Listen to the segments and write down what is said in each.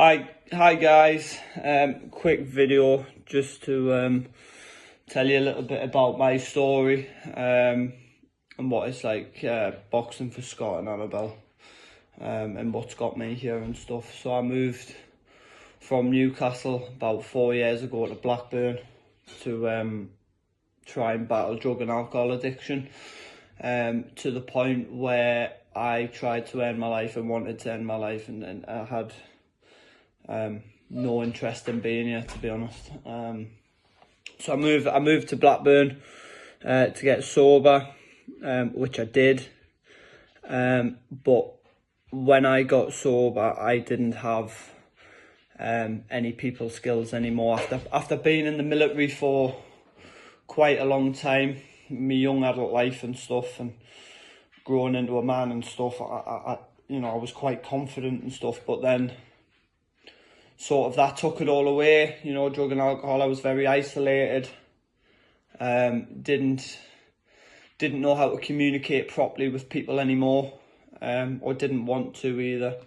Hi guys. Quick video just to tell you a little bit about my story and what it's like boxing for Scott and Annabelle and what's got me here and stuff. So I moved from Newcastle about 4 years ago to Blackburn to try and battle drug and alcohol addiction, to the point where I tried to end my life and wanted to end my life, and I had no interest in being here, to be honest. So I moved to Blackburn to get sober, which I did. But when I got sober, I didn't have any people skills anymore. After being in the military for quite a long time, my young adult life and stuff, and growing into a man and stuff, I was quite confident and stuff, but then sort of that took it all away. Drug and alcohol, I was very isolated, didn't know how to communicate properly with people anymore, or didn't want to either,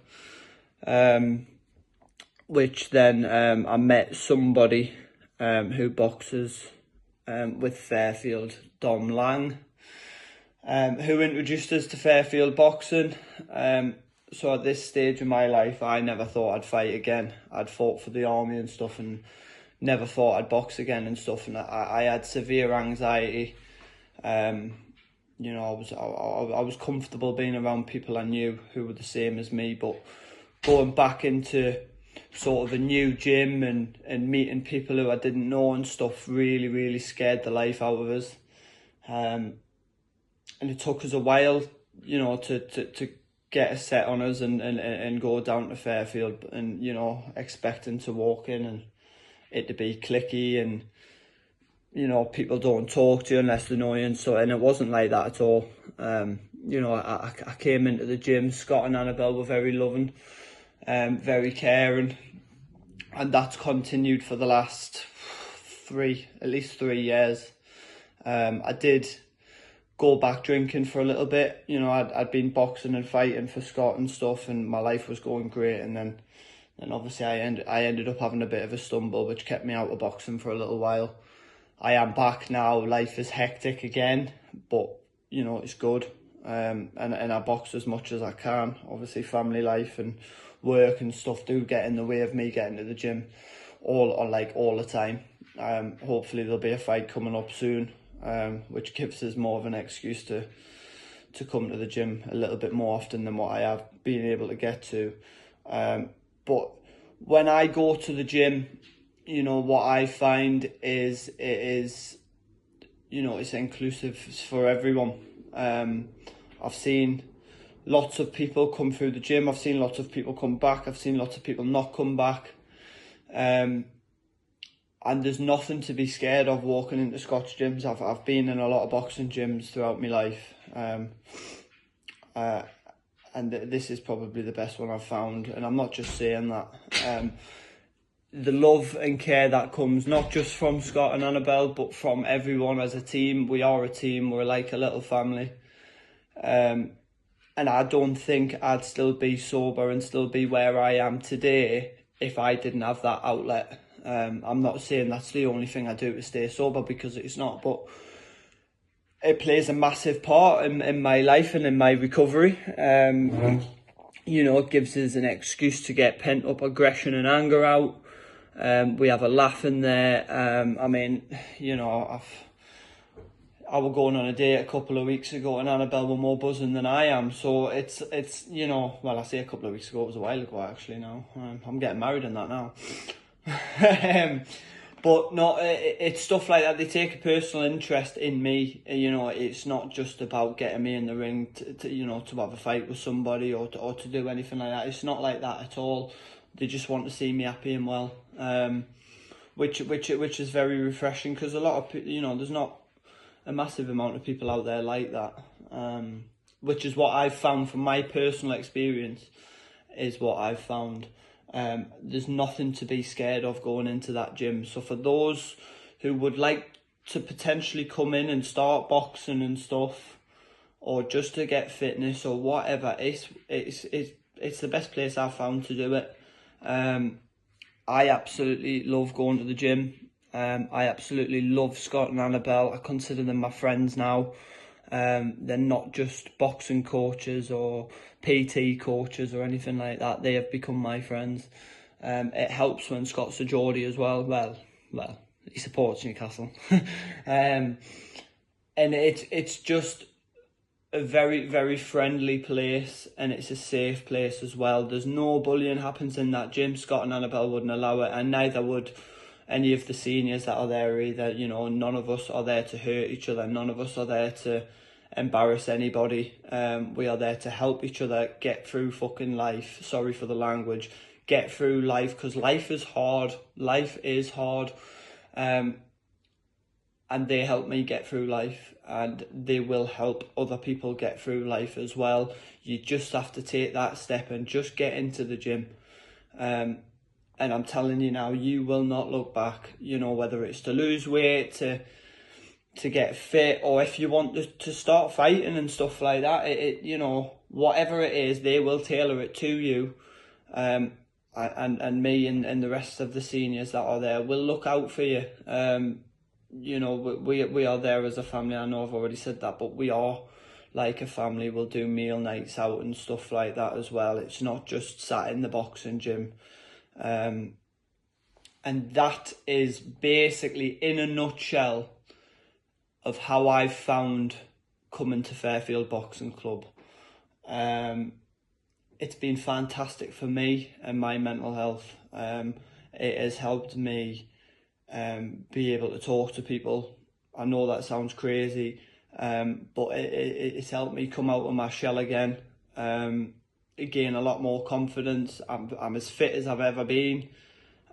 which then I met somebody who boxes with Fairfield, Dom Lang, who introduced us to Fairfield boxing. So at this stage of my life, I never thought I'd fight again. I'd fought for the army and stuff, and never thought I'd box again and stuff. And I had severe anxiety. I was comfortable being around people I knew who were the same as me, but going back into sort of a new gym and meeting people who I didn't know and stuff really scared the life out of us. And it took us a while, to get a set on us and go down to Fairfield, and expecting to walk in and it to be clicky and people don't talk to you unless they know you, and it wasn't like that at all. I came into the gym. Scott and Annabelle were very loving, very caring, and that's continued for the last at least 3 years. I did go back drinking for a little bit. I'd been boxing and fighting for Scott and stuff, and my life was going great, and then obviously I ended up having a bit of a stumble, which kept me out of boxing for a little while. I am back now. Life is hectic again, but it's good, and I box as much as I can. Obviously family life and work and stuff do get in the way of me getting to the gym all the time. Hopefully there'll be a fight coming up soon, which gives us more of an excuse to come to the gym a little bit more often than what I have been able to get to. But when I go to the gym, what I find is it's inclusive for everyone. I've seen lots of people come through the gym. I've seen lots of people come back. I've seen lots of people not come back. And there's nothing to be scared of walking into Scott's gyms. I've been in a lot of boxing gyms throughout my life, and this is probably the best one I've found. And I'm not just saying that. The love and care that comes not just from Scott and Annabelle, but from everyone as a team. We are a team. We're like a little family. And I don't think I'd still be sober and still be where I am today if I didn't have that outlet. I'm not saying that's the only thing I do to stay sober, because it's not, but it plays a massive part in my life and in my recovery. It gives us an excuse to get pent up aggression and anger out. We have a laugh in there. I was going on a date a couple of weeks ago, and Annabelle were more buzzing than I am. So it's well, I say a couple of weeks ago, it was a while ago actually now. I'm getting married in that now. But no, it's stuff like that. They take a personal interest in me. It's not just about getting me in the ring to have a fight with somebody or to do anything like that. It's not like that at all. They just want to see me happy and well, which is very refreshing, because a lot of there's not a massive amount of people out there like that, which is what I've found from my personal experience. Is what I've found. There's nothing to be scared of going into that gym. So for those who would like to potentially come in and start boxing and stuff, or just to get fitness or whatever, it's the best place I've found to do it. I absolutely love going to the gym. I absolutely love Scott and Annabelle. I consider them my friends now. They're not just boxing coaches or PT coaches or anything like that. They have become my friends. It helps when Scott's a Geordie as well. Well, he supports Newcastle. And it's just a very, very friendly place, and it's a safe place as well. There's no bullying happens in that gym. Scott and Annabelle wouldn't allow it, and neither would any of the seniors that are there either. You know, none of us are there to hurt each other. None of us are there to embarrass anybody. We are there to help each other get through fucking life. Sorry for the language. Get through life, because life is hard. Life is hard. And they help me get through life, and they will help other people get through life as well. You just have to take that step and just get into the gym. And I'm telling you now, you will not look back. You know, whether it's to lose weight, to get fit, or if you want to start fighting and stuff like that, you know, whatever it is, they will tailor it to you. And me and the rest of the seniors that are there will look out for you. You know, we are there as a family. I know I've already said that, but we are like a family. We'll do meal nights out and stuff like that as well. It's not just sat in the boxing gym. And that is basically, in a nutshell, of how I've found coming to Fairfield Boxing Club. It's been fantastic for me and my mental health. It has helped me be able to talk to people. I know that sounds crazy, but it's helped me come out of my shell again, gain a lot more confidence. I'm as fit as I've ever been,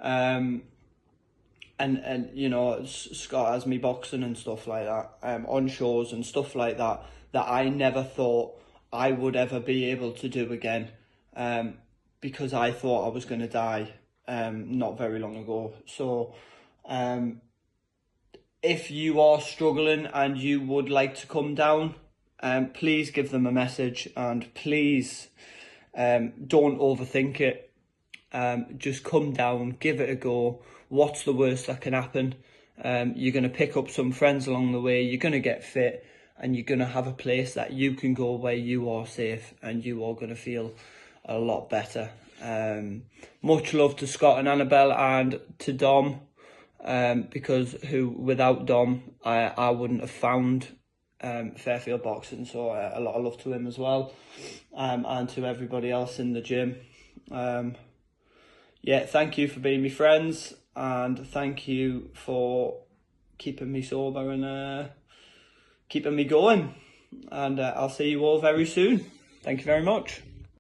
and you know, Scott has me boxing and stuff like that, on shows and stuff like that I never thought I would ever be able to do again, because I thought I was going to die not very long ago. So if you are struggling and you would like to come down, please give them a message, and please don't overthink it. Just come down, give it a go. What's the worst that can happen? You're going to pick up some friends along the way, you're going to get fit, and you're going to have a place that you can go where you are safe, and you are going to feel a lot better. Much love to Scott and Annabelle, and to Dom, because without Dom, I wouldn't have found Fairfield Boxing, so a lot of love to him as well, and to everybody else in the gym. Yeah, thank you for being my friends, and thank you for keeping me sober and keeping me going, and I'll see you all very soon. Thank you very much.